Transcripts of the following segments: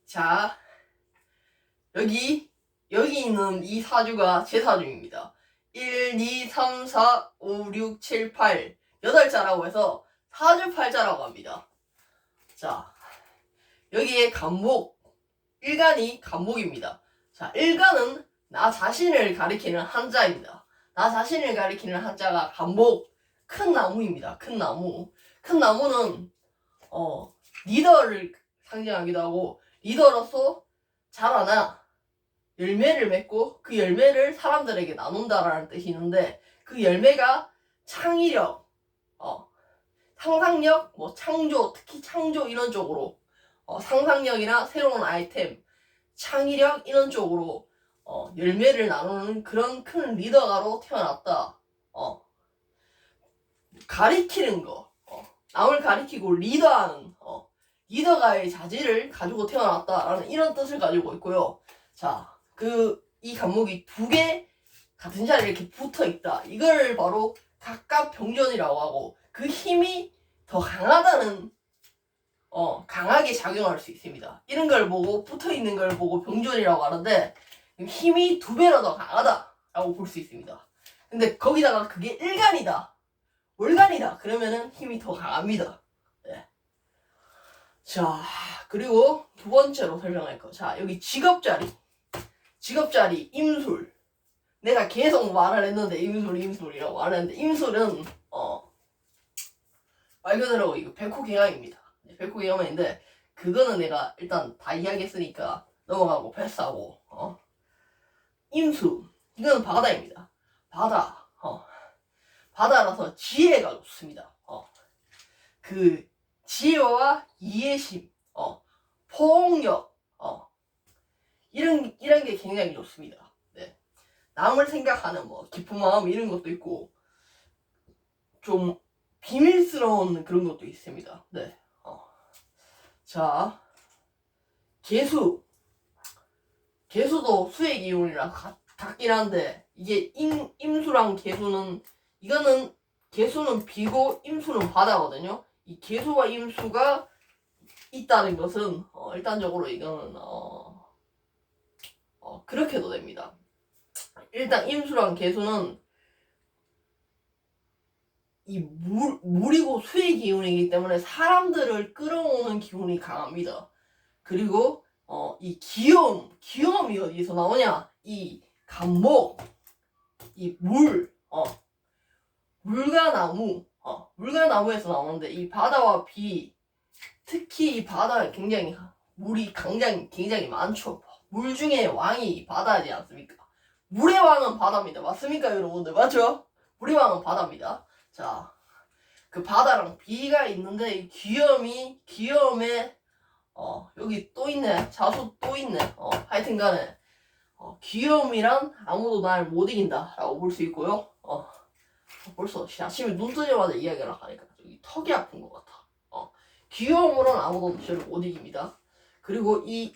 자, 여기 있는 이 사주가 제 사주입니다. 1, 2, 3, 4, 5, 6, 7, 8 8자라고 해서 사주팔자라고 합니다. 자, 여기에 간목, 일간이 간목입니다. 자, 일간은 나 자신을 가리키는 한자입니다. 나 자신을 가리키는 한자가 간목, 큰 나무입니다. 큰 나무. 큰 나무는 리더를 상징하기도 하고, 리더로서 자라나 열매를 맺고 그 열매를 사람들에게 나눈다라는 뜻이 있는데, 그 열매가 창의력, 상상력, 창조, 특히 창조 이런 쪽으로, 상상력이나 새로운 아이템, 창의력 이런 쪽으로 열매를 나누는 그런 큰 리더가로 태어났다. 가리키는 거, 남을 가리키고 리더하는, 리더가의 자질을 가지고 태어났다라는 이런 뜻을 가지고 있고요. 자, 이 간목이 두 개 같은 자리에 이렇게 붙어 있다. 이걸 바로 각각 병존이라고 하고, 그 힘이 더 강하다는, 강하게 작용할 수 있습니다. 이런 걸 보고, 붙어 있는 걸 보고 병존이라고 하는데, 힘이 2배나 더 강하다라고 볼 수 있습니다. 근데 거기다가 그게 일간이다, 월간이다, 그러면은 힘이 더 강합니다. 네. 자, 그리고 두 번째로 설명할 거. 자, 여기 직업자리, 임술. 내가 계속 말을 했는데 임술이라고 말했는데, 임술은 말 그대로 이거 백호경향입니다. 백호경향인데, 그거는 내가 일단 다 이야기했으니까 넘어가고 패스하고, 임수, 이거는 바다입니다. 바다라서 지혜가 좋습니다. 그 지혜와 이해심, 포옹력, 이런 게 굉장히 좋습니다. 네. 남을 생각하는 깊은 마음 이런 것도 있고, 좀 비밀스러운 그런 것도 있습니다. 네. 자, 개수도 수의 기운이랑 같긴 한데, 이게 임수랑 개수는, 개수는 비고 임수는 바다거든요. 이 개수와 임수가 있다는 것은 일단적으로 이거는 그렇게도 됩니다. 일단 임수랑 개수는 이 물이고 수의 기운이기 때문에 사람들을 끌어오는 기운이 강합니다. 그리고 이 귀여움이 어디서 나오냐? 이 간목, 이 물과 나무에서 나오는데, 이 바다와 비, 특히 이 바다는 물이 굉장히 많죠. 물 중에 왕이 바다지 않습니까? 물의 왕은 바다입니다. 맞습니까, 여러분들? 맞죠? 물의 왕은 바다입니다. 자, 그 바다랑 비가 있는데, 이 귀여움에 여기 또 있네. 자수 또 있네. 하여튼 간에 귀여움이란 아무도 날 못 이긴다 라고 볼 수 있고요. 벌써 아침에 눈 뜨자마자 이야기를 하니까 여기 턱이 아픈 것 같아. 귀여움으로는 아무도 저를 못 이깁니다. 그리고 이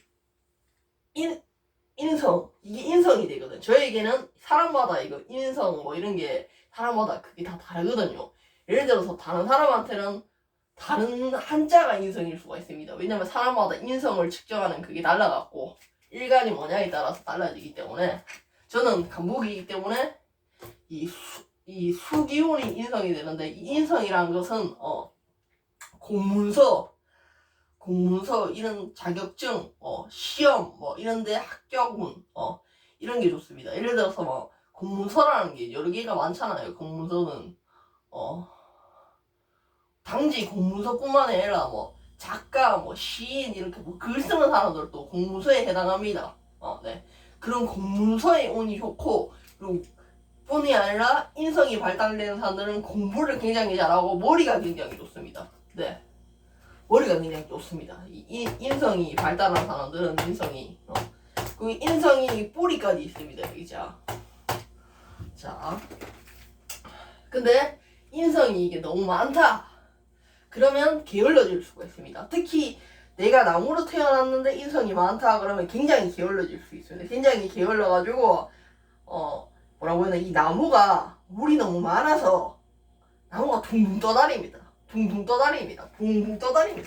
인성, 이게 인성이 되거든. 저에게는 사람마다 이거 인성 이런 게 사람마다 그게 다 다르거든요. 예를 들어서 다른 사람한테는 다른 한자가 인성일 수가 있습니다. 왜냐면 사람마다 인성을 측정하는 그게 달라갖고, 일간이 뭐냐에 따라서 달라지기 때문에, 저는 간목이기 때문에 이 수기운이 인성이 되는데, 이 인성이라는 것은 공문서 이런 자격증, 시험 이런데 합격운 이런 게 좋습니다. 예를 들어서 공문서라는 게 여러 개가 많잖아요. 공문서는 단지 공문서뿐만 아니라 작가, 시인 이렇게 글 쓰는 사람들도 공문서에 해당합니다. 네. 그런 공문서에 운이 좋고, 그리고 뿐이 아니라 인성이 발달되는 사람들은 공부를 굉장히 잘하고 머리가 굉장히 좋습니다. 네. 머리가 굉장히 좋습니다. 인성이 발달한 사람들은 그 인성이 뿌리까지 있습니다. 여기 자, 근데 인성이 이게 너무 많다, 그러면 게을러질 수가 있습니다. 특히 내가 나무로 태어났는데 인성이 많다 그러면 굉장히 게을러질 수 있습니다. 굉장히 게을러가지고 뭐라고 해야 되나, 이 나무가 물이 너무 많아서 나무가 둥둥 떠다닙니다.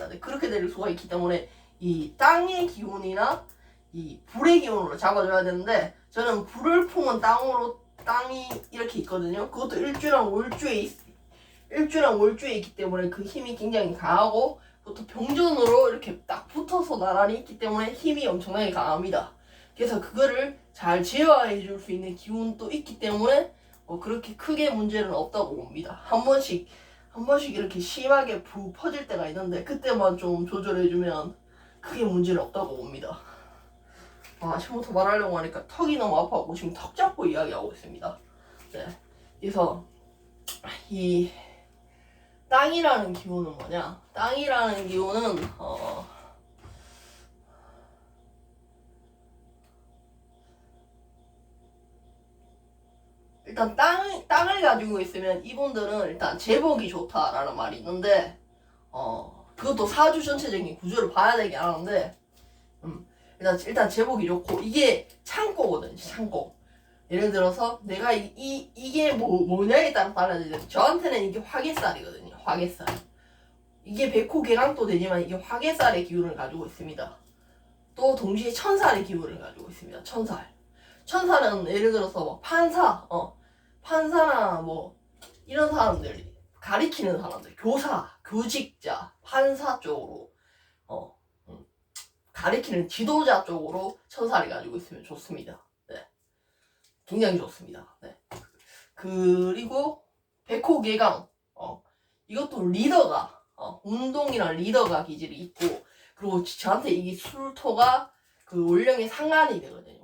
네, 그렇게 될 수가 있기 때문에 이 땅의 기운이나 이 불의 기운으로 잡아줘야 되는데, 저는 불을 품은 땅이 이렇게 있거든요. 그것도 일주랑 월주에 있기 때문에 그 힘이 굉장히 강하고, 그것도 병존으로 이렇게 딱 붙어서 나란히 있기 때문에 힘이 엄청나게 강합니다. 그래서 그거를 잘 제어해 줄 수 있는 기운도 있기 때문에 그렇게 크게 문제는 없다고 봅니다. 한 번씩 이렇게 심하게 푹 퍼질 때가 있는데, 그때만 좀 조절해주면 크게 문제는 없다고 봅니다. 아침부터 말하려고 하니까 턱이 너무 아파갖고 지금 턱 잡고 이야기하고 있습니다. 네. 그래서 이 땅이라는 기운은 뭐냐? 땅이라는 기운은 일단 땅을 가지고 있으면 이분들은 일단 제복이 좋다라는 말이 있는데, 그것도 사주 전체적인 구조를 봐야 되긴 하는데, 일단 제복이 좋고, 이게 창고거든요. 창고. 예를 들어서 내가 이게 뭐냐에 따라 달라지는데, 저한테는 이게 화개살이거든요. 화개살. 이게 백호개강도 되지만 이게 화개살의 기운을 가지고 있습니다. 또 동시에 천살의 기운을 가지고 있습니다. 천살은 예를 들어서 뭐 판사나 뭐 이런 사람들, 가리키는 사람들, 교사, 교직자, 판사 쪽으로 가리키는 지도자 쪽으로 천살이 가지고 있으면 좋습니다. 네. 굉장히 좋습니다. 네. 그리고 백호개강, 이것도 리더가 운동이랑 리더가 기질이 있고, 그리고 저한테 이게 술토가 그 월령의 상관이 되거든요.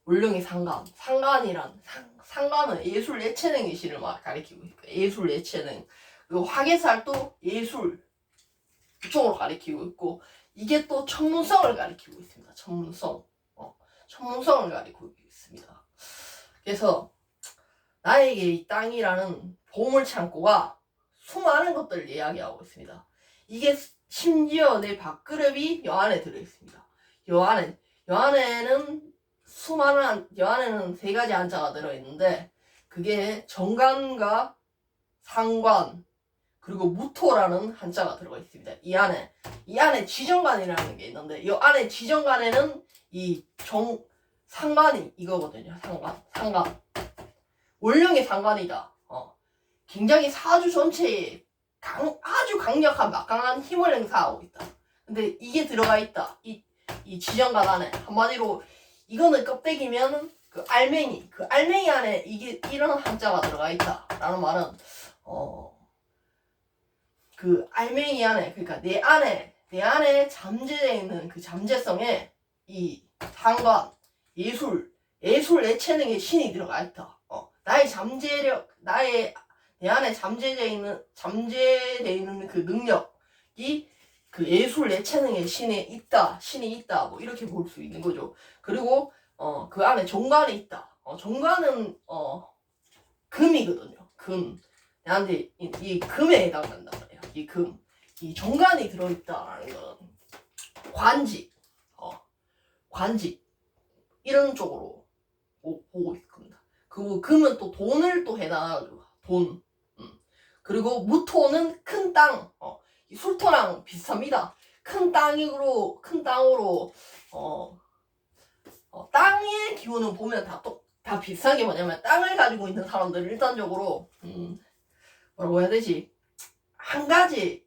월령의 상관은 예술 예체능의 신을 막 가리키고 있고, 예술 예체능. 그리고 화개살도 예술 쪽으로 가리키고 있고, 이게 또 천문성을 가리키고 있습니다. 천문성을 가리키고 있습니다. 그래서 나에게 이 땅이라는 보물창고가 수많은 것들을 이야기하고 있습니다. 이게 심지어 내 밥그릇이 여 안에 들어있습니다. 여 안에는 여 안에는 3가지 한자가 들어있는데, 그게 정관과 상관, 그리고 무토라는 한자가 들어가 있습니다. 이 안에 지정관이라는 게 있는데, 이 안에 지정관에는 상관이 이거거든요. 상관. 월령의 상관이다. 굉장히 사주 전체에 아주 강력한 막강한 힘을 행사하고 있다. 근데 이게 들어가 있다. 이 지정관 안에. 한마디로 이거는 껍데기면 그 알맹이 안에 이런 한자가 들어가 있다. 라는 말은 그 알맹이 안에, 그러니까 내 안에 잠재되어 있는 그 잠재성에 이 상관, 예술 예체능의 신이 들어가 있다. 나의 잠재력, 내 안에 잠재되어 있는 그 능력이 그 예술 예체능의 신이 있다, 뭐 이렇게 볼 수 있는 거죠. 그리고 그 안에 정관이 있다. 정관은 금이거든요. 나한테 이 금에 해당한단 말이야. 이 정관이 들어있다라는 건 관직 이런 쪽으로 보고 있습니다. 그리고 금은 또 돈을 또 해당하죠. 돈. 그리고 무토는 큰 땅. 이 술토랑 비슷합니다. 큰 땅으로 땅의 기운은 보면 다 비슷한 게 뭐냐면, 땅을 가지고 있는 사람들은 일단적으로 뭐라고 해야 되지? 한 가지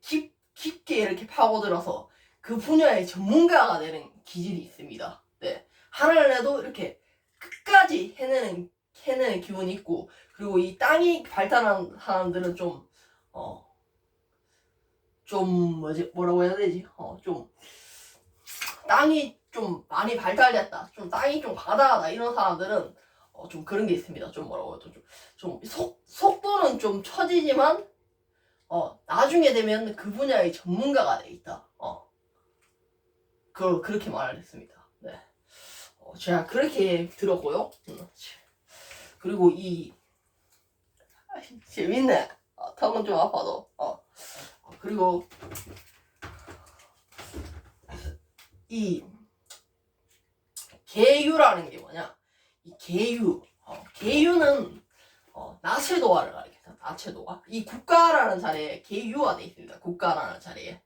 깊게 이렇게 파고들어서 그 분야의 전문가가 되는 기질이 있습니다. 네. 하나를 해도 이렇게 끝까지 해내는 기운이 있고, 그리고 이 땅이 발달한 사람들은 뭐라고 해야 되지? 땅이 좀 많이 발달됐다, 땅이 좀 가다하다, 이런 사람들은 좀 그런 게 있습니다. 좀 뭐라고 해야 되죠? 좀 속도는 좀 처지지만 나중에 되면 그 분야의 전문가가 돼 있다. 그렇게 말을 했습니다. 네. 제가 그렇게 들었고요. 그리고 재밌네. 턱은 좀 아파도. 그리고 이 계유라는 게 뭐냐? 이 계유는 나체도화를 가리켜요. 나체도화. 이 국가라는 자리에 계유화 돼 있습니다. 국가라는 자리에.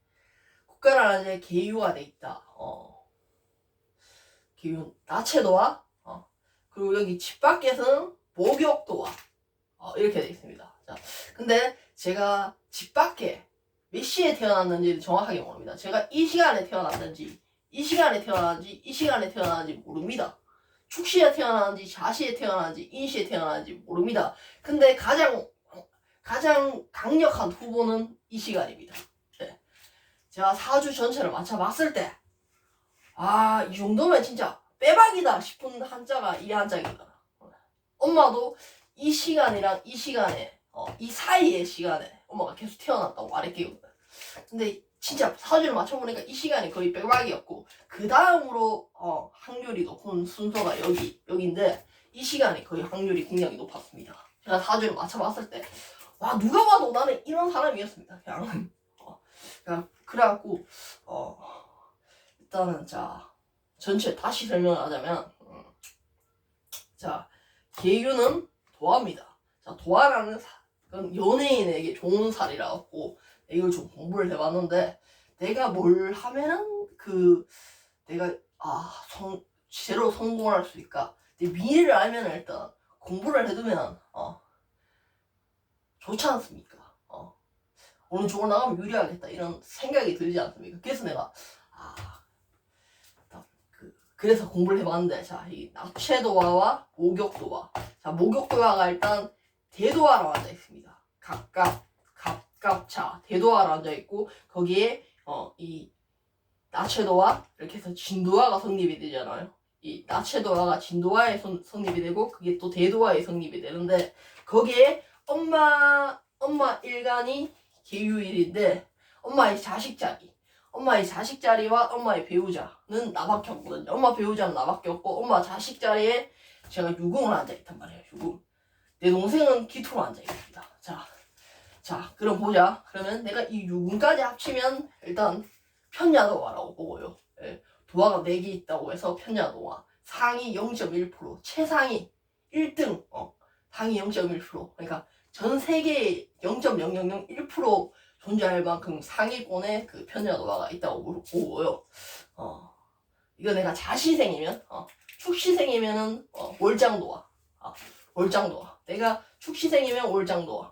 국가라는 게 계유가 돼 있다. 계유 나체도와 그리고 여기 집 밖에서는 목욕도와 이렇게 돼 있습니다. 자, 근데 제가 집 밖에 몇 시에 태어났는지 정확하게 모릅니다. 제가 이 시간에 태어났는지 이 시간에 태어났는지 이 시간에 태어났는지 모릅니다. 축시에 태어났는지 자시에 태어났는지 인시에 태어났는지 모릅니다. 근데 가장 강력한 후보는 이 시간입니다. 네. 제가 4주 전체를 맞춰봤을 때 이 정도면 진짜 빼박이다 싶은 한자가 이 한자입니다. 엄마도 이 시간이랑 이 시간에 이 사이의 시간에 엄마가 계속 태어났다고 말했거든요. 근데 진짜 4주를 맞춰보니까 이 시간이 거의 빼박이었고 그 다음으로 확률이 높은 순서가 여기인데 이 시간이 거의 확률이 굉장히 높았습니다. 제가 4주를 맞춰봤을 때 와 누가 봐도 나는 이런 사람이었습니다. 그냥 그래갖고 일단은 자 전체 다시 설명을 하자면 자 계유는 도화입니다. 자 도화라는 그건 연예인에게 좋은 살이라고 이걸 좀 공부를 해봤는데 내가 뭘 하면은 내가 제로 성공을 할 수 있을까? 내 미래를 알면 일단 공부를 해두면 좋지 않습니까? 어느 쪽으로 나가면 유리하겠다 이런 생각이 들지 않습니까? 그래서 내가 그래서 공부를 해봤는데 자 이 나체도화와 목욕도화 자 목욕도화가 일단 대도화로 앉아 있습니다. 갑갑자 대도화로 앉아 있고 거기에 이 나체도화 이렇게 해서 진도화가 성립이 되잖아요. 이 나체도화가 진도화에 성립이 되고 그게 또 대도화에 성립이 되는데 거기에 엄마 일간이 계유일인데 엄마의 자식 자리와 엄마의 배우자는 나밖에 없거든요. 엄마 배우자는 나밖에 없고 엄마 자식 자리에 제가 유궁을 앉아있단 말이에요. 유궁. 내 동생은 기토로 앉아있습니다. 자 그럼 보자. 그러면 내가 이 유궁까지 합치면 일단 편야도화라고 보고요. 예, 도화가 4개 있다고 해서 편야도화. 상위 0.1% 최상위 1등 상위 0.1% 그러니까 전 세계에 0.0001% 존재할 만큼 상위권에 그 편야도화가 있다고 보고요. 이거 내가 자시생이면 축시생이면은 월장도화. 월장도화. 내가 축시생이면 월장도화.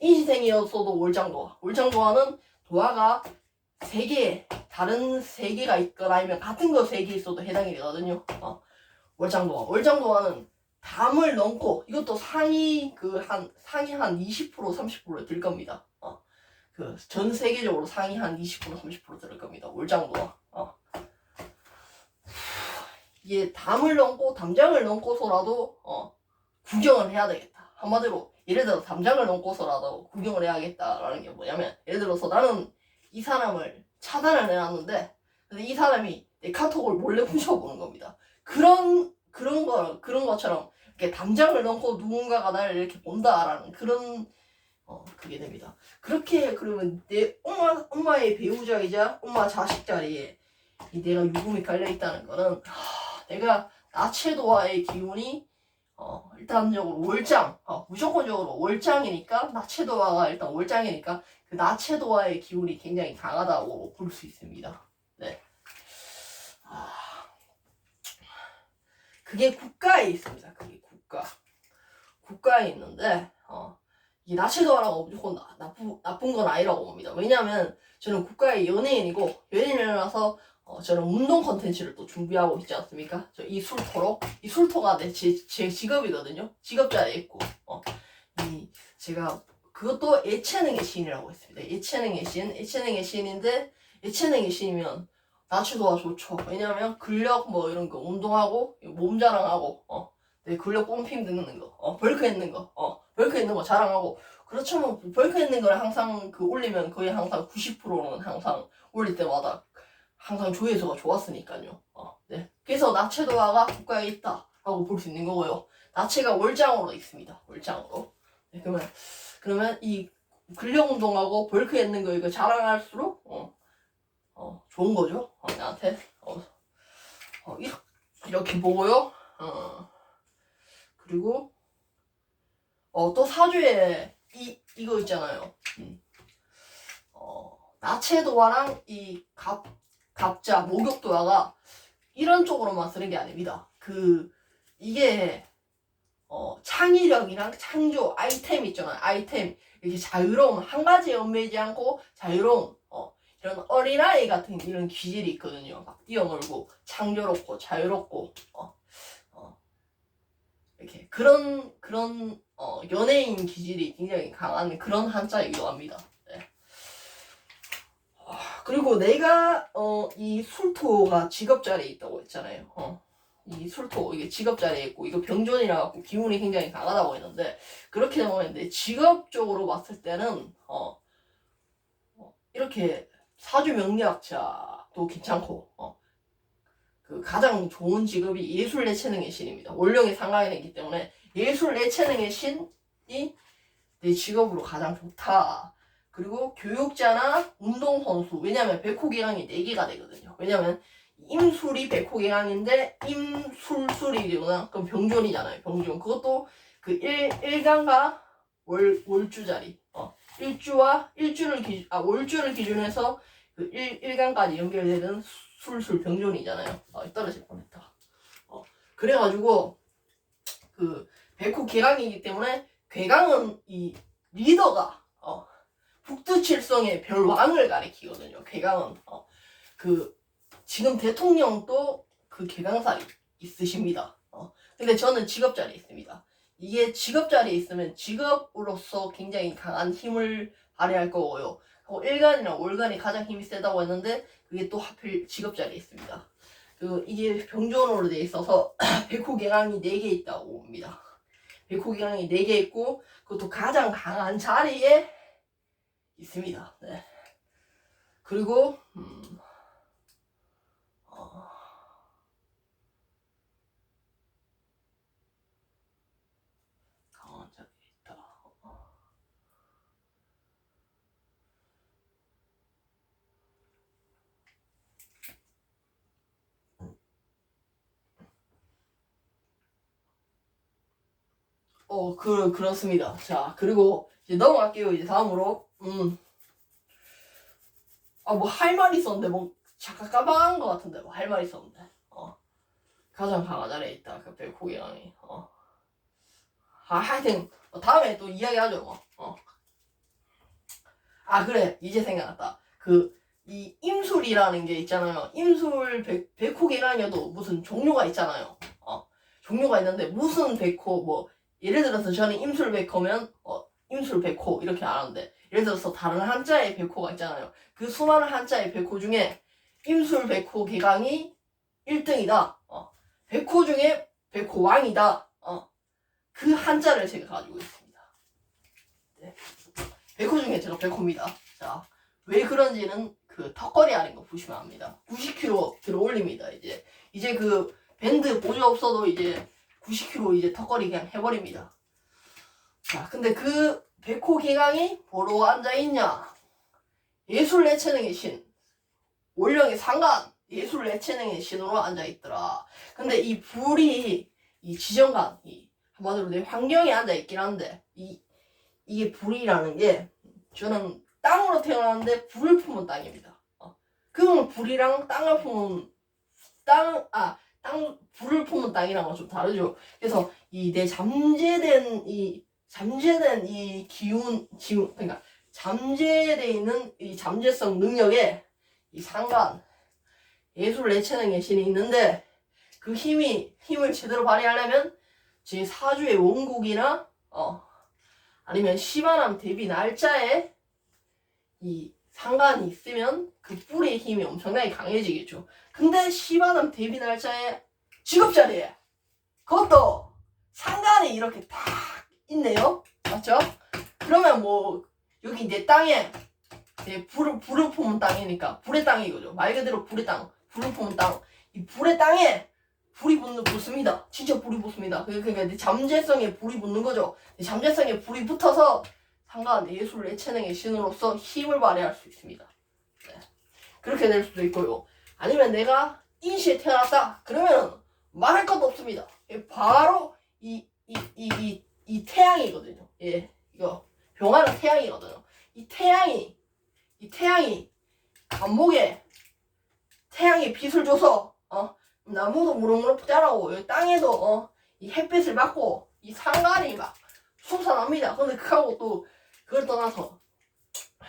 인시생이었어도 월장도화. 월장도화는 도화가 다른 3개가 있거나 아니면 같은 거 3개 있어도 해당이 되거든요. 월장도화. 월장도화는 담을 넘고 이것도 상위 한 20% 30% 들 겁니다. 전 세계적으로 상위 한 20% 30% 들 겁니다. 월장도화. 이게 담을 넘고 담장을 넘고서라도 구경을 해야 되겠다. 한마디로 예를 들어 담장을 넘고서라도 구경을 해야겠다라는 게 뭐냐면 예를 들어서 나는 이 사람을 차단을 해놨는데 근데 이 사람이 내 카톡을 몰래 훔쳐보는 겁니다. 그런 것처럼 이렇게 담장을 넘고 누군가가 나를 이렇게 본다라는 그런 그게 됩니다. 그렇게 그러면 내 엄마의 배우자이자 엄마 자식 자리에 내가 유금이 깔려 있다는 거는 내가 나체도화의 기운이 일단적으로 월장 무조건적으로 월장이니까 나체도화가 일단 월장이니까 그 나체도화의 기운이 굉장히 강하다고 볼 수 있습니다. 네. 그게 국가에 있습니다. 그게 국가에 있는데 이 나체도화라고 무조건 나쁜 건 아니라고 봅니다. 왜냐하면 저는 국가의 연예인이고 연예인이라서 저는 운동 컨텐츠를 또 준비하고 있지 않습니까? 이 술토가 제 직업이거든요. 직업자리에 있고 제가 그것도 예체능의 신이라고 했습니다. 예체능의 신인데 예체능의 신이면 나체도화 좋죠. 왜냐하면 근력 이런 거 운동하고 몸 자랑하고 내 근력 펌핑 듣는 거 벌크 있는 거 자랑하고 그렇지만 벌크 있는 걸 항상 올리면 거의 항상 90%는 항상 올릴 때마다 항상 조회수가 좋았으니까요. 네. 그래서 나체도화가 국가에 있다라고 볼 수 있는 거고요. 나체가 월장으로 있습니다. 월장으로. 네, 그러면 이 근력 운동하고 벌크 있는 거 이거 자랑할수록 좋은 거죠. 나한테 이렇게 보고요. 그리고 또 사주에 이거 있잖아요. 나체도화랑 이 갑자, 목욕도화가 이런 쪽으로만 쓰는 게 아닙니다. 이게 창의력이랑 창조, 아이템 있잖아요. 아이템. 이렇게 자유로움, 한 가지에 얽매이지 않고 자유로움, 이런 어린아이 같은 이런 기질이 있거든요. 막 뛰어놀고, 창조롭고, 자유롭고, 이렇게. 그런, 연예인 기질이 굉장히 강한 그런 한자이기도 합니다. 네. 그리고 내가, 이 술토가 직업자리에 있다고 했잖아요. 이 술토, 이게 직업자리에 있고, 이거 병존이라 갖고 기운이 굉장히 강하다고 했는데, 그렇게 나오는데, 직업적으로 봤을 때는, 이렇게 사주 명리학자도 괜찮고, 그 가장 좋은 직업이 예술 예체능의 신입니다. 월령이 상강이 있기 때문에, 예술 예체능의 신이 내 직업으로 가장 좋다. 그리고 교육자나 운동선수, 왜냐면 백호계강이 4개가 되거든요. 왜냐면, 임술이 백호계강인데 임술술이 되거나 그럼 병존이잖아요. 병존. 그것도 그 일간과 월주자리. 월주를 기준해서 그 일간까지 연결되는 술술 병존이잖아요. 떨어질 뻔했다. 그래가지고 그 백호계강이기 때문에 괴강은 이 리더가 북두칠성의 별왕을 가리키거든요. 괴강은 지금 대통령도 그 개강살이 있으십니다. 근데 저는 직업자리에 있습니다. 이게 직업자리에 있으면 직업으로서 굉장히 강한 힘을 발휘할 거고요. 일간이나 월간이 가장 힘이 세다고 했는데 그게 또 하필 직업자리에 있습니다. 이게 병존으로 되어 있어서 백호개강이 4개 있다고 봅니다. 백호개강이 4개 있고 그것도 가장 강한 자리에 있습니다. 네. 그리고 강한 자리에 있다. 그렇습니다. 자, 그리고 이제 넘어갈게요. 이제 다음으로. 뭐 할 말이 있었는데, 뭐, 잠깐 까먹은 것 같은데, 뭐 할 말이 있었는데. 가장 강한 자리에 있다. 그 백호개강이. 하여튼, 다음에 또 이야기하죠, 뭐. 그래. 이제 생각났다. 이 임술이라는 게 있잖아요. 임술 백호개강이어도 무슨 종류가 있잖아요. 종류가 있는데, 무슨 백호, 뭐, 예를 들어서 저는 임술백호면 임술백호 이렇게 안 하는데 예를 들어서 다른 한자의 백호가 있잖아요. 그 수많은 한자의 백호 중에 임술백호 개강이 1등이다. 백호 중에 백호왕이다. 그 한자를 제가 가지고 있습니다. 네. 백호 중에 제가 백호입니다. 자, 왜 그런지는 그 턱걸이 아닌 거 보시면 압니다. 90kg 들어 올립니다. 이제 그 밴드 보조 없어도 이제 90kg 이제 턱걸이 그냥 해버립니다. 자, 근데 그 백호개강이 뭐로 앉아있냐? 예술 예체능의 신, 월령의 상간, 예술 예체능의 신으로 앉아있더라. 근데 이 불이, 이 지정간, 한마디로 내 환경에 앉아있긴 한데, 이게 불이라는 게, 저는 땅으로 태어났는데 불을 품은 땅입니다. 그러면 불이랑 땅을 품은, 불을 품은 땅이랑은 좀 다르죠. 그래서 내 잠재된 이 기운, 그러니까 잠재되어 있는 이 잠재성 능력에 이 상관, 예술 예체능의 신이 있는데 그 힘을 제대로 발휘하려면 제 사주의 원국이나 아니면 시반함 대비 날짜에 이 상관이 있으면 그 뿔의 힘이 엄청나게 강해지겠죠. 근데 시반함 대비 날짜에 직업자리에 그것도 상관이 이렇게 딱 있네요. 맞죠? 그러면 뭐 여기 내 땅에 불을 품은 땅이니까 불의 땅이 이거죠. 말 그대로 불의 땅, 불을 품은 땅. 이 불의 땅에 불이 붙습니다. 진짜 불이 붙습니다. 그러니까 내 잠재성에 불이 붙는 거죠. 내 잠재성에 불이 붙어서 상관 예술 예체능의 신으로서 힘을 발휘할 수 있습니다. 네. 그렇게 될 수도 있고요. 아니면 내가 인시에 태어났다. 그러면 말할 것도 없습니다. 바로 이 태양이거든요. 이거 병화는 태양이거든요. 이 태양이 감목에 태양의 빛을 줘서 나무도 무럭무럭 자라고 여기 땅에도 이 햇빛을 받고 이 상간이 막 솟아납니다. 근데 그하고 또 그걸 떠나서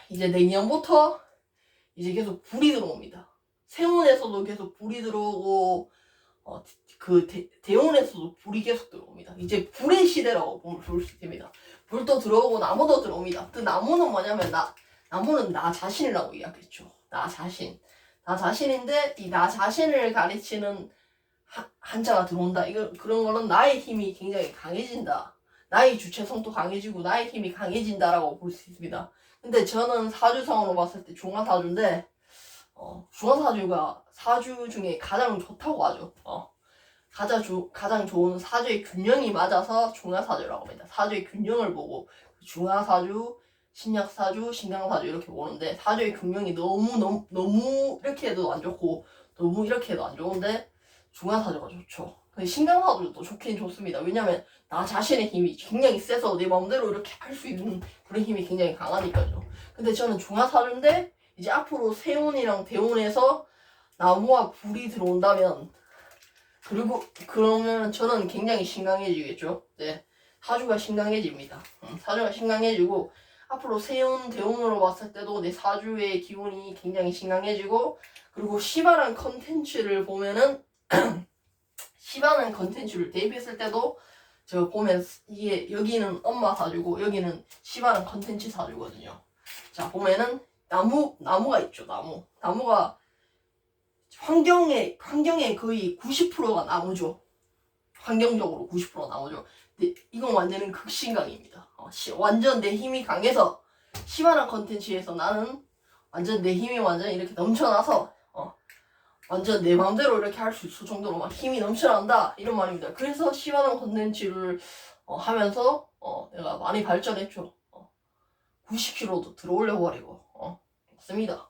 이제 내년부터 이제 계속 불이 들어옵니다. 세운에서도 계속 불이 들어오고 그 대운에서도 불이 계속 들어옵니다. 이제 불의 시대라고 볼 수 있습니다. 불도 들어오고 나무도 들어옵니다. 그 나무는 뭐냐면 나무는 나 자신이라고 이야기했죠. 나 자신. 나 자신인데 이 나 자신을 가르치는 한자가 들어온다. 그런 거는 나의 힘이 굉장히 강해진다. 나의 주체성도 강해지고 나의 힘이 강해진다라고 볼 수 있습니다. 근데 저는 사주상으로 봤을 때 중화사주인데 중화사주가 사주 중에 가장 좋다고 하죠. 가장 좋은 사주의 균형이 맞아서 중화사주라고 합니다. 사주의 균형을 보고 중화사주, 신약사주, 신강사주 이렇게 보는데 사주의 균형이 너무 이렇게 해도 안 좋고 너무 이렇게 해도 안 좋은데 중화사주가 좋죠. 근데 신강사주도 좋긴 좋습니다. 왜냐면 나 자신의 힘이 굉장히 세서 내 마음대로 이렇게 할 수 있는 그런 힘이 굉장히 강하니까요. 근데 저는 중화사주인데 이제 앞으로 세운이랑 대운에서 나무와 불이 들어온다면 그러면 저는 굉장히 신강해지겠죠. 네, 사주가 신강해집니다. 사주가 신강해지고 앞으로 세운 대운으로 봤을 때도 내 사주의 기운이 굉장히 신강해지고 그리고 시바란 컨텐츠를 보면은 시바란 컨텐츠를 대입했을 때도 제가 보면 이게 여기는 엄마 사주고 여기는 시바란 컨텐츠 사주거든요. 자 보면은 나무가 있죠. 나무가 환경에 거의 90%가 나무죠. 환경적으로 90%가 나무죠. 근데 이건 완전히 극신강입니다. 완전 내 힘이 강해서 시바란 컨텐츠에서 나는 완전 내 힘이 완전 이렇게 넘쳐나서 완전 내 마음대로 이렇게 할 수 있을 정도로 막 힘이 넘쳐난다 이런 말입니다. 그래서 시바란 컨텐츠를 하면서 내가 많이 발전했죠. 90kg도 들어올려 버리고 맞습니다.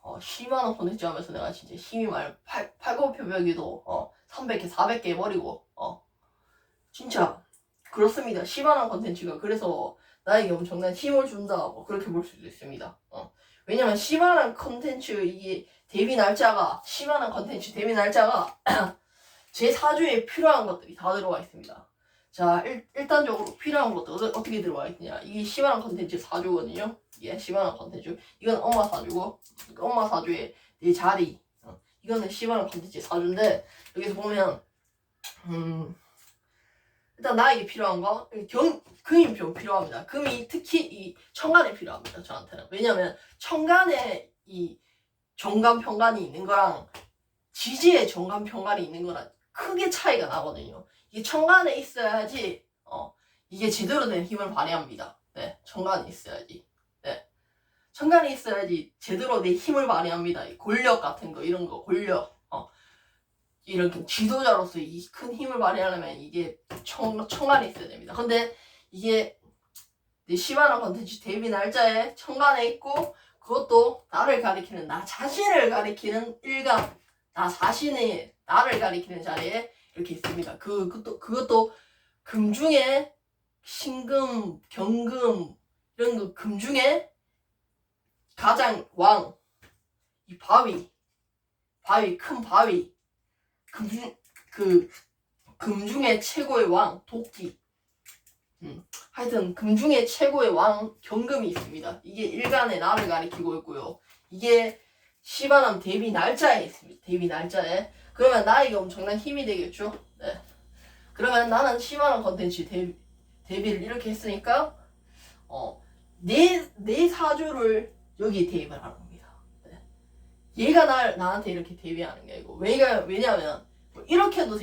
10만원 컨텐츠 하면서 내가 진짜 힘이 많이 팔굽혀펴기도 300개 400개 해버리고 진짜 그렇습니다. 10만원 컨텐츠가 그래서 나에게 엄청난 힘을 준다 그렇게 볼 수도 있습니다. 왜냐면 10만원 컨텐츠 이게 데뷔 날짜가 10만원 컨텐츠 데뷔 날짜가 제 사주에 필요한 것들이 다 들어가 있습니다. 자 일단적으로 필요한 것도 어떻게 들어가 있느냐. 이게 10만원 컨텐츠 사주거든요. 이게 10만원 컨텐츠. 이건 엄마 사주고 엄마 사주의 내 자리. 이거는 10만원 컨텐츠 사주인데 여기서 보면 일단 나에게 필요한 거 금이 좀 필요합니다. 금이 특히 이 천간에 필요합니다. 저한테는. 왜냐면 천간에 이 정간평간이 있는 거랑 지지에 정간평간이 있는 거랑 크게 차이가 나거든요. 이게 천간에 있어야지 이게 제대로 된 힘을 발휘합니다. 네, 천간에 있어야지. 네, 천간에 있어야지 제대로 내 힘을 발휘합니다. 이 권력 같은 거 이런 거 권력. 이렇게 지도자로서 이 큰 힘을 발휘하려면 이게 천간에 있어야 됩니다. 근데 이게 내 10만원 컨텐츠 데뷔 날짜에 천간에 있고 그것도 나를 가리키는 나 자신을 가리키는 일간 나 자신의 나를 가리키는 자리에 이렇게 있습니다. 그것도 금 중에 신금, 경금 이런 거 금 중에 가장 왕 이 바위 큰 바위 금 중에 최고의 왕 도끼 하여튼 금 중에 최고의 왕 경금이 있습니다. 이게 일간의 나를 가리키고 있고요. 이게 시바람 데뷔 날짜에 있습니다. 데뷔 날짜에. 그러면 나에게 엄청난 힘이 되겠죠. 네. 그러면 나는 시바람 컨텐츠 데뷔를 이렇게 했으니까 내 사주를 여기 대입을 하는 겁니다. 네. 얘가 나한테 이렇게 대비하는 게 아니고 왜냐면 이렇게도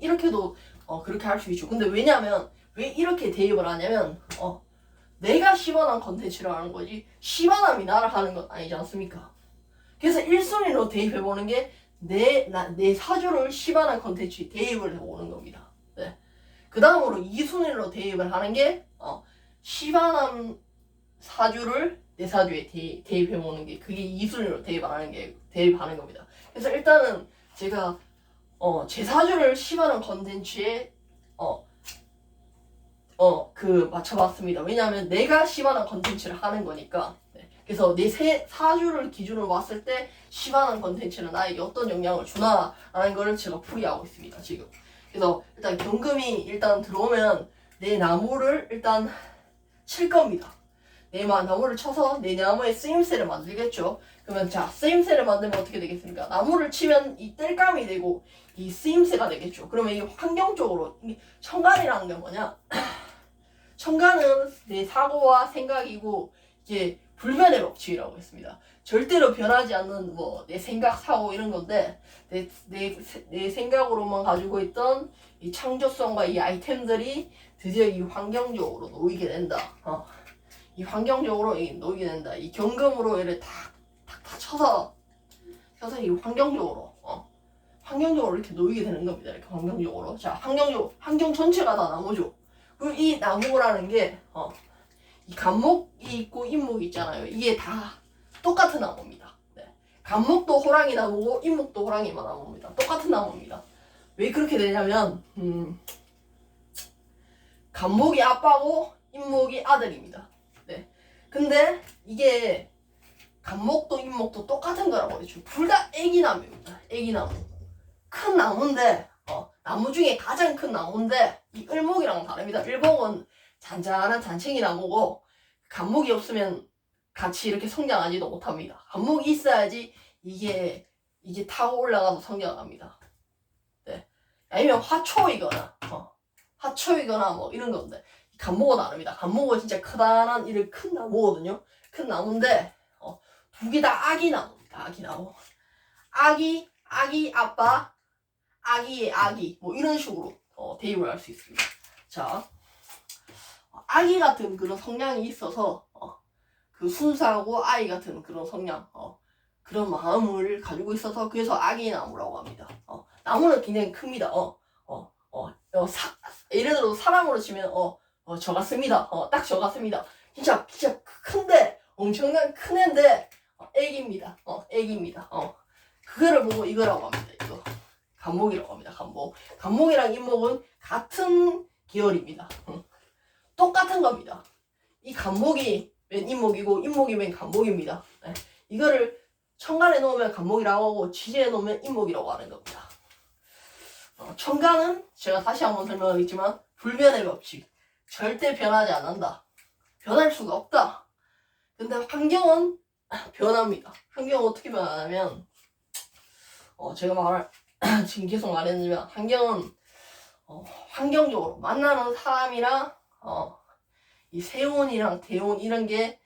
이렇게도 그렇게 할 수 있죠. 근데 왜냐면 왜 이렇게 대입을 하냐면 내가 시바남 컨텐츠를 하는 거지 시바남이 나를 하는 건 아니지 않습니까? 그래서 1순위로 대입해보는 게 내 사주를 시바남 컨텐츠에 대입을 해보는 겁니다. 네. 그 다음으로 2순위로 대입을 하는 게 시바남 사주를 내 사주에 대입해보는 게 그게 2순위로 대입하는 겁니다. 그래서 일단은 제가 제 사주를 시바남 컨텐츠에 맞춰봤습니다. 왜냐하면 내가 심한한 컨텐츠를 하는 거니까. 네. 그래서 내 사주를 기준으로 봤을 때 심한한 컨텐츠는 나에게 어떤 영향을 주나라는 거를 제가 풀이하고 있습니다, 지금. 그래서 일단 경금이 일단 들어오면 내 나무를 일단 칠 겁니다. 내 나무를 쳐서 내 나무에 쓰임새를 만들겠죠. 그러면 자, 쓰임새를 만들면 어떻게 되겠습니까? 나무를 치면 이 땔감이 되고 이 쓰임새가 되겠죠. 그러면 이 환경적으로 천간이라는 게 뭐냐? 천간은 내 사고와 생각이고 이게 불변의 법칙이라고 했습니다. 절대로 변하지 않는 내 생각, 사고 이런 건데 내 생각으로만 가지고 있던 이 창조성과 이 아이템들이 드디어 이 환경적으로 놓이게 된다. 이 환경적으로 놓이게 된다. 이 경금으로 얘를 탁 쳐서 이 환경적으로 이렇게 놓이게 되는 겁니다. 이렇게 환경적으로. 자, 환경 전체가 다 나무죠. 그리고 이 나무라는 게 이 간목이 있고 인목이 있잖아요. 이게 다 똑같은 나무입니다. 네. 간목도 호랑이 나무고 인목도 호랑이 나무입니다. 똑같은 나무입니다. 왜 그렇게 되냐면 간목이 아빠고 인목이 아들입니다. 네. 근데 이게 간목도 인목도 똑같은 거라고 했죠. 둘 다 애기나무입니다. 애기나무. 큰 나무인데 나무 중에 가장 큰 나무인데 이 을목이랑 다릅니다. 을목은 잔잔한 잔챙이 나무고 간목이 없으면 같이 이렇게 성장하지도 못합니다. 간목이 있어야지 이게 타고 올라가서 성장합니다. 네. 아니면 화초이거나 이런 건데 간목은 다릅니다. 간목은 진짜 크다란 이런 큰 나무거든요. 큰 나무인데 두 개 다 아기 나무입니다. 아기 나무. 아기 아빠 아기의 아기 이런 식으로 대입을 할 수 있습니다. 자, 아기 같은 그런 성향이 있어서 그 순수하고 아이 같은 그런 성향 그런 마음을 가지고 있어서 그래서 아기 나무라고 합니다. 나무는 굉장히 큽니다. 예를 들어 사람으로 치면 저 같습니다. 딱 저 같습니다. 진짜 큰데 엄청난 큰 애인데 애기입니다. 애기입니다. 그거를 보고 이거라고 합니다. 이거 간목이라고 합니다. 간목이랑 인목은 같은 계열입니다. 똑같은 겁니다. 이 간목이 맨 인목이고 인목이 맨 간목입니다. 네. 이거를 천간에 놓으면 간목이라고 하고 지지에 놓으면 인목이라고 하는 겁니다. 천간은 제가 다시 한번 설명하겠지만 불변의 법칙. 절대 변하지 않는다. 변할 수가 없다. 근데 환경은 변합니다. 환경은 어떻게 변하냐면 제가 지금 계속 말했지만 환경은 환경적으로 만나는 사람이랑 이 세운이랑 대운 이런 게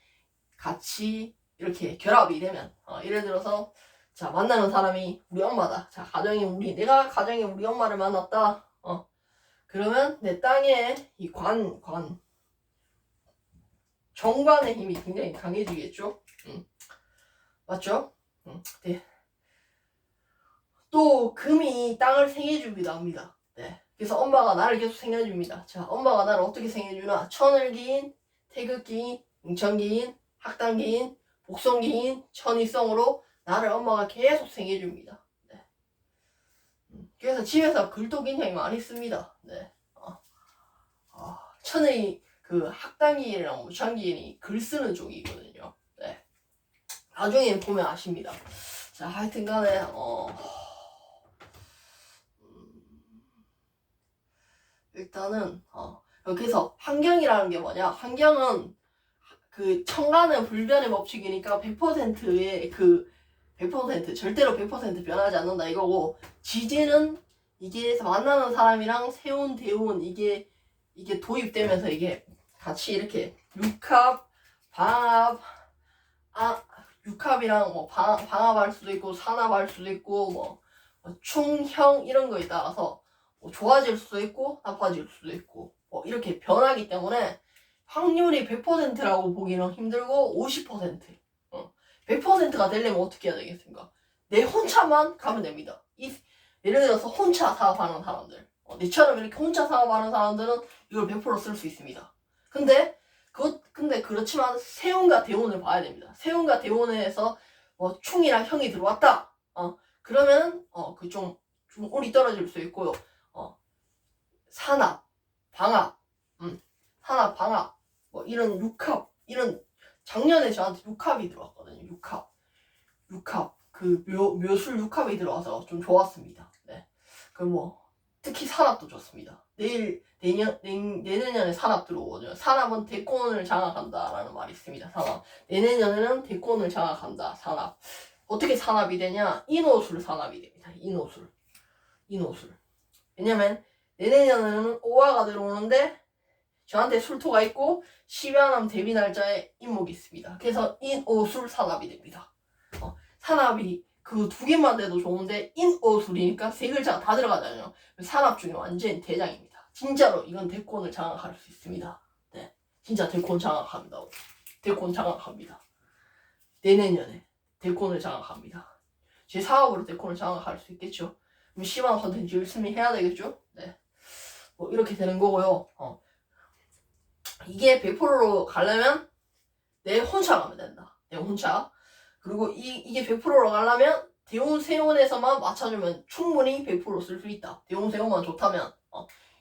같이 이렇게 결합이 되면 예를 들어서 자 만나는 사람이 우리 엄마다. 자 내가 가정에 우리 엄마를 만났다. 그러면 내 땅에 이 정관의 힘이 굉장히 강해지겠죠. 맞죠? 네. 또 금이 땅을 생해주기도 합니다. 네. 그래서 엄마가 나를 계속 생해줍니다. 자, 엄마가 나를 어떻게 생해주나? 천을기인, 태극기인, 응천기인, 학당기인, 복성기인, 천이성으로 나를 엄마가 계속 생해줍니다. 네. 그래서 집에서 글도 굉장히 많이 씁니다. 네. 천의 그 학당기인이랑 우창기인이 글 쓰는 쪽이거든요. 네. 나중에 보면 아십니다. 자, 하여튼 간에 일단은 그래서 환경이라는 게 뭐냐? 환경은 그 천간은 불변의 법칙이니까 100%의 100% 절대로 100% 변하지 않는다 이거고 지지는 이게 만나는 사람이랑 세운 대운 이게 도입되면서 이게 같이 이렇게 육합, 방합, 육합이랑 방합할 수도 있고 산합할 수도 있고 충형 이런 거에 따라서 좋아질 수도 있고 나빠질 수도 있고 이렇게 변하기 때문에 확률이 100%라고 보기는 힘들고 50% 100%가 되려면 어떻게 해야 되겠습니까? 내 혼자만 가면 됩니다. 예를 들어서 혼자 사업하는 사람들 내처럼 이렇게 혼자 사업하는 사람들은 이걸 100% 쓸 수 있습니다. 근데 그렇지만 세운과 대운을 봐야 됩니다. 세운과 대운에서 충이랑 형이 들어왔다. 그러면 좀 운이 떨어질 수 있고요. 산합, 방합, 산압, 방압, 뭐 이런 육합, 이런 작년에 저한테 육합이 들어왔거든요. 육합, 그 묘술 육합이 들어와서 좀 좋았습니다. 네, 그 뭐 특히 산압도 좋습니다. 내년에 산압 들어오거든요. 산압은 대권을 장악한다라는 말이 있습니다. 산압. 내년에는 대권을 장악한다. 산압. 어떻게 산압이 되냐? 인호술 산압이 됩니다. 인호술. 왜냐면 내년에는 오화가 들어오는데 저한테 술토가 있고 10연암 대비 날짜에 인목이 있습니다. 그래서 인오술 산압이 됩니다. 산압이 그 두 개만 돼도 좋은데 인오술이니까 세 글자가 다 들어가잖아요. 산압 중에 완전 대장입니다. 진짜로 이건 대권을 장악할 수 있습니다. 네, 진짜 대권 장악합니다. 내년에 대권을 장악합니다. 제 사업으로 대권을 장악할 수 있겠죠. 그럼 심한 컨텐츠 열심히 해야 되겠죠. 네, 뭐 이렇게 되는 거고요. 이게 100%로 가려면 내 혼자 가면 된다. 내 혼자. 그리고 이게 100%로 가려면 대운 세운에서만 맞춰주면 충분히 100%쓸 수 있다. 대운 세운만 좋다면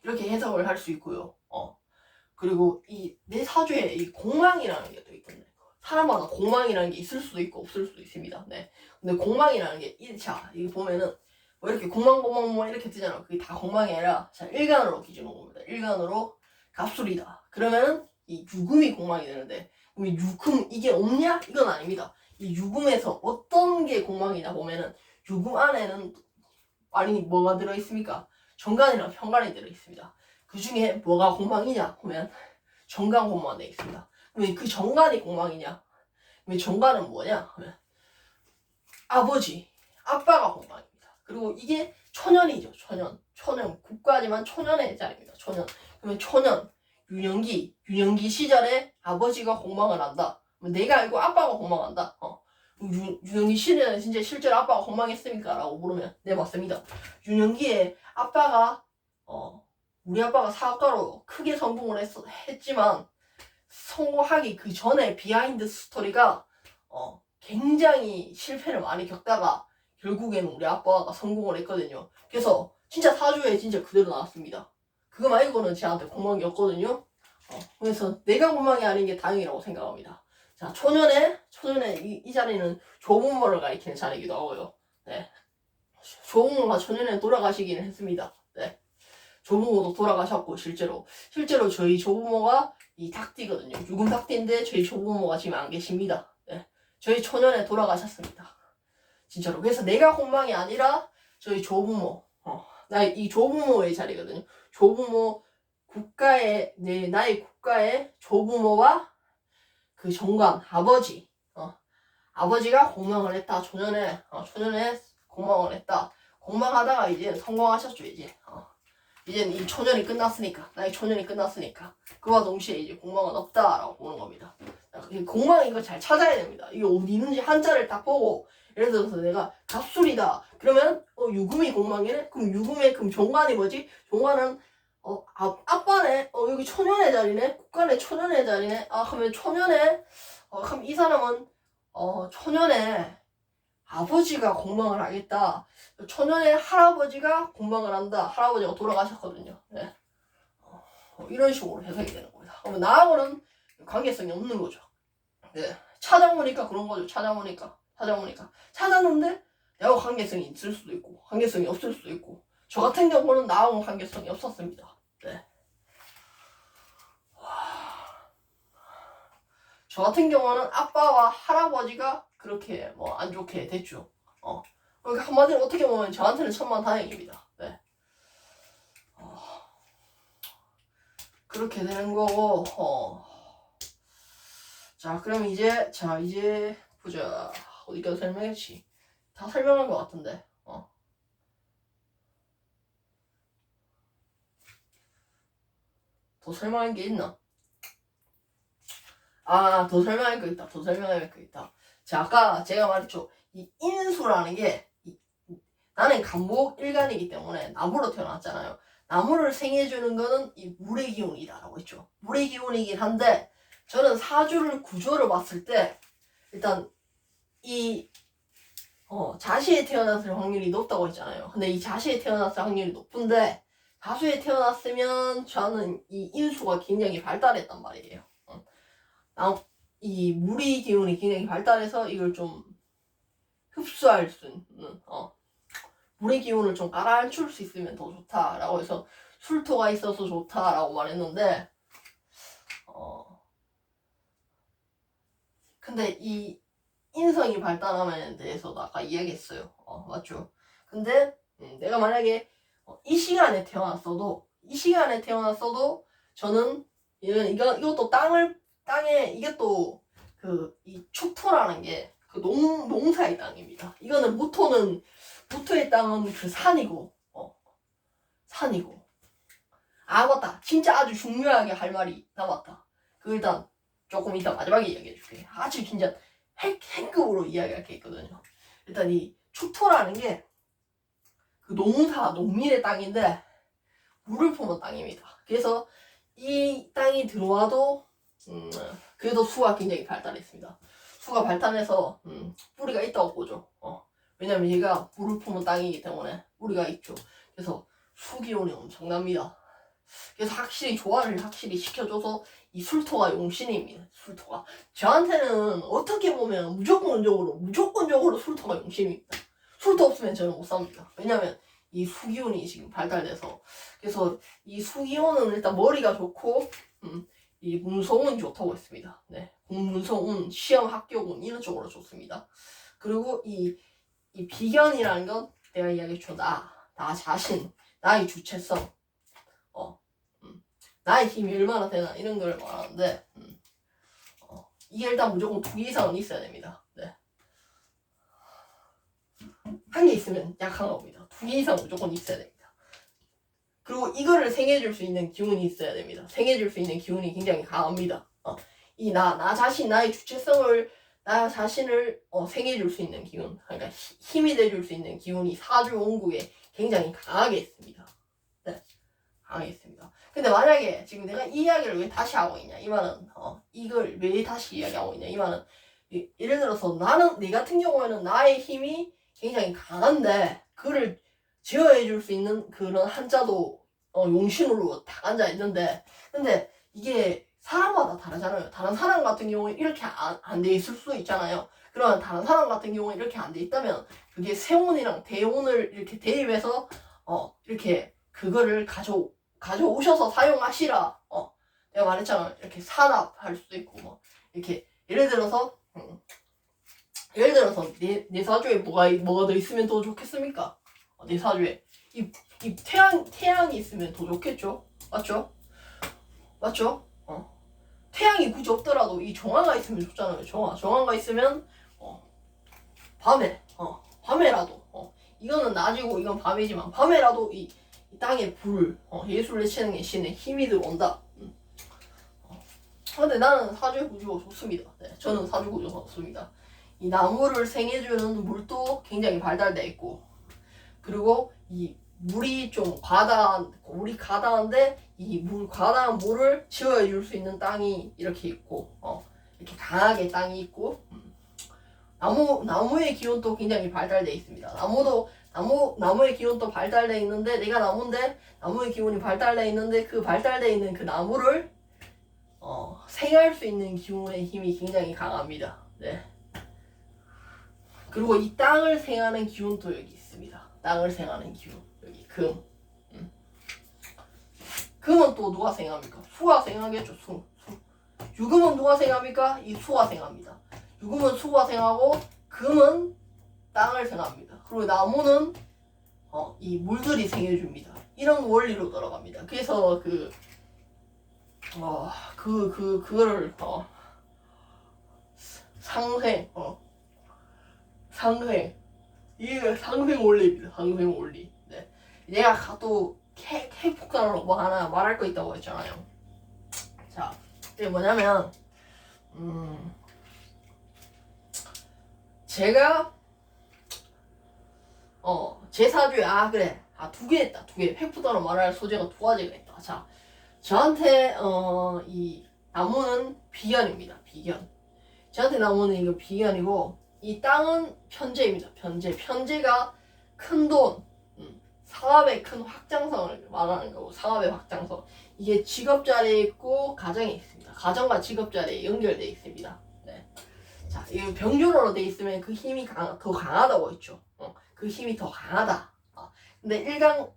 이렇게 해석을 할 수 있고요. 그리고 이 내 사주에 이 공망이라는 게 또 있거든요. 사람마다 공망이라는 게 있을 수도 있고 없을 수도 있습니다. 네. 근데 공망이라는 게 1차 이게 보면은 뭐 이렇게 공망 이렇게 뜨잖아요. 그게 다 공망이 아니라 자 일간으로 기준으로 봅니다. 일간으로 갑술이다. 그러면은 이 유금이 공망이 되는데 그럼 유금 이게 없냐? 이건 아닙니다. 이 유금에서 어떤 게 공망이냐 보면은 유금 안에는 아니 뭐가 들어있습니까? 정관이랑 편관이 들어있습니다. 그 중에 뭐가 공망이냐 보면 정관 공망 되어 있습니다. 그럼 그 정관이 공망이냐? 그럼 정관은 뭐냐? 하면 아빠가 공망입니다. 그리고 이게 초년이죠. 초년 국가지만 초년의 자리입니다. 초년. 그러면 초년 유년기 시절에 아버지가 공망을 한다. 내가 알고 아빠가 공망한다. 유년기 시절에 진짜 실제로 아빠가 공망했습니까? 라고 물으면 네 맞습니다. 유년기에 아빠가 우리 아빠가 사업가로 크게 성공을 했지만 성공하기 그 전에 비하인드 스토리가 굉장히 실패를 많이 겪다가 결국에는 우리 아빠가 성공을 했거든요. 그래서 진짜 사주에 진짜 그대로 나왔습니다. 그거 말고는 저한테 공망이 없거든요. 그래서 내가 공망이 아닌 게 다행이라고 생각합니다. 자, 초년에 이 자리는 조부모를 가리키는 자리이기도 하고요. 네. 조부모가 초년에 돌아가시기는 했습니다. 네. 조부모도 돌아가셨고 실제로 저희 조부모가 이 닭띠거든요. 유금 닭띠인데 저희 조부모가 지금 안 계십니다. 네. 저희 초년에 돌아가셨습니다. 진짜로. 그래서 내가 공망이 아니라 저희 조부모. 이 조부모의 자리거든요. 조부모 나의 국가의 조부모와 그 정관 아버지가 공망을 했다. 초년에 공망을 했다. 공망하다가 이제 성공하셨죠. 이제는 이 초년이 끝났으니까 나의 초년이 끝났으니까 그와 동시에 이제 공망은 없다라고 보는 겁니다. 공망 이거 잘 찾아야 됩니다. 이게 어디 있는지 한자를 딱 보고 예를 들어서 내가 갑술이다. 그러면 유금이 공망이네. 그럼 정관이 뭐지? 정관은 아빠네. 여기 초년의 자리네. 국간의 초년의 자리네. 그러면 초년에 그럼 이 사람은 초년에 아버지가 공망을 하겠다. 초년에 할아버지가 공망을 한다. 할아버지가 돌아가셨거든요. 네. 이런 식으로 해석이 되는 겁니다. 그러면 나하고는 관계성이 없는 거죠. 네. 찾아보니까 그런 거죠. 찾아보니까 찾았는데 내하고 관계성이 있을 수도 있고 관계성이 없을 수도 있고 저 같은 경우는 나하고 관계성이 없었습니다. 네. 저 같은 경우는 아빠와 할아버지가 그렇게 뭐 안 좋게 됐죠. 그러니까 한마디로 어떻게 보면 저한테는 천만다행입니다. 네. 그렇게 되는 거고 자 그럼 이제 보자. 어디까지 설명했지? 다 설명한 것 같은데. 더 설명한 게 있나? 더 설명할 거 있다. 자, 아까 제가 말했죠. 이 인수라는 게 나는 간목 일간이기 때문에 나무로 태어났잖아요. 나무를 생해주는 거는 이 물의 기운이다라고 했죠. 물의 기운이긴 한데 저는 사주를 구조를 봤을 때 일단 이 자시에 태어났을 확률이 높다고 했잖아요. 근데 이 자시에 태어났을 확률이 높은데 다수에 태어났으면 저는 이 인수가 굉장히 발달했단 말이에요. 이 물의 기운이 굉장히 발달해서 이걸 좀 흡수할 수 있는 물의 기운을 좀 가라앉힐 수 있으면 더 좋다라고 해서 술토가 있어서 좋다라고 말했는데 근데 이 인성이 발달함에 대해서도 아까 이야기했어요. 맞죠? 근데 내가 만약에 이 시간에 태어났어도 저는 이것도 땅에 이게 또 이 축토라는 게 그 농사의 땅입니다. 이거는 무토의 땅은 그 산이고 아 맞다, 진짜 아주 중요하게 할 말이 남았다. 그 일단 조금 이따 마지막에 이야기해 줄게. 아주 진짜 핵급으로 이야기할 게 있거든요. 일단 이 축토라는 게 그 농민의 땅인데 물을 품은 땅입니다. 그래서 이 땅이 들어와도 그래도 수가 굉장히 발달했습니다. 수가 발달해서 뿌리가 있다고 보죠. 왜냐면 얘가 물을 품은 땅이기 때문에 뿌리가 있죠. 그래서 수기운이 엄청납니다. 그래서 조화를 시켜줘서 이 술토가 용신입니다. 술토가 저한테는 어떻게 보면 무조건적으로 술토가 용신입니다. 술토 없으면 저는 못 삽니다. 왜냐면 이 수기운이 지금 발달돼서. 그래서 이 수기운은 일단 머리가 좋고 이 문서운이 좋다고 했습니다. 네, 문서운, 시험 합격운 이런 쪽으로 좋습니다. 그리고 이 비견이라는 건 내가 이야기했죠. 나 자신, 나의 주체성, 나의 힘이 얼마나 되나 이런 걸 말하는데 이게 일단 무조건 2개 이상은 있어야 됩니다. 네. 한 개 있으면 약한 겁니다. 2개 이상 무조건 있어야 됩니다. 그리고 이거를 생해줄 수 있는 기운이 있어야 됩니다. 생해줄 수 있는 기운이 굉장히 강합니다. 이 나 자신, 나의 주체성을, 나 자신을 생해줄 수 있는 기운, 그러니까 힘이 돼줄 수 있는 기운이 사주 원국에 굉장히 강하게 있습니다. 네, 강하게 있습니다. 근데 만약에 지금 내가 이 이야기를 왜 다시 하고 있냐, 이 말은 이걸 왜 다시 이야기하고 있냐, 이 말은 예를 들어서 내 같은 경우에는 나의 힘이 굉장히 강한데 그를 제어해줄 수 있는 그런 한자도 용신으로 딱 앉아 있는데, 근데 이게 사람마다 다르잖아요. 다른 사람 같은 경우에 이렇게 안 돼 있을 수도 있잖아요. 그러면 다른 사람 같은 경우에 이렇게 안 돼 있다면 그게 세운이랑 대운을 이렇게 대입해서 이렇게 그거를 가져오셔서 사용하시라. 내가 말했잖아. 이렇게 산업할 수도 있고 뭐 이렇게 예를 들어서 내 사주에 뭐가 더 있으면 더 좋겠습니까? 내 사주에 이 태양이 있으면 더 좋겠죠? 맞죠? 태양이 굳이 없더라도 이 정화가 있으면 좋잖아요. 정화가 있으면 밤에라도 이거는 낮이고 이건 밤이지만 밤에라도 이 땅에 불 예술을 치는 게 신의 힘이 들어온다. 근데 나는 사주 구조가 좋습니다. 네, 저는 사주 구조가 좋습니다. 이 나무를 생해주는 물도 굉장히 발달되어 있고, 그리고 이 물이 좀 가다한데 이 가다한 물을 지어줄 수 있는 땅이 이렇게 있고, 이렇게 강하게 땅이 있고, 나무의 기운도 굉장히 발달되어 있습니다. 나무의 기운도 발달되어 있는데, 내가 나무인데 나무의 기운이 발달되어 있는데 그 발달되어 있는 그 나무를 생할 수 있는 기운의 힘이 굉장히 강합니다. 네. 그리고 이 땅을 생하는 기운도 여기 있습니다. 땅을 생하는 기운. 여기 금. 금은 또 누가 생합니까? 수가 생하겠죠. 수. 유금은 누가 생합니까? 이 수가 생합니다. 유금은 수가 생하고 금은 땅을 생합니다. 그리고 나무는 이 물들이 생해줍니다. 이런 원리로 돌아갑니다. 그래서 그거를 이게 상생 원리입니다. 상생 원리. 네. 내가 또 핵폭탄으로 뭐 하나 말할 거 있다고 했잖아요. 자, 이게 뭐냐면 제가 제 사주에 그래. 2개 있다. 2개. 핵폭탄으로 말할 소재가 2가지가 있다. 자, 저한테 이 나무는 비견입니다. 비견. 저한테 나무는 이거 비견이고, 이 땅은 편재입니다. 편재가 큰 돈, 사업의 큰 확장성을 말하는 거고, 사업의 확장성. 이게 직업 자리에 있고 가정에 있습니다. 가정과 직업 자리에 연결되어 있습니다. 네. 자, 이 병조로로 돼 있으면 그 힘이 더 강하다고 했죠. 그 힘이 더 강하다. 근데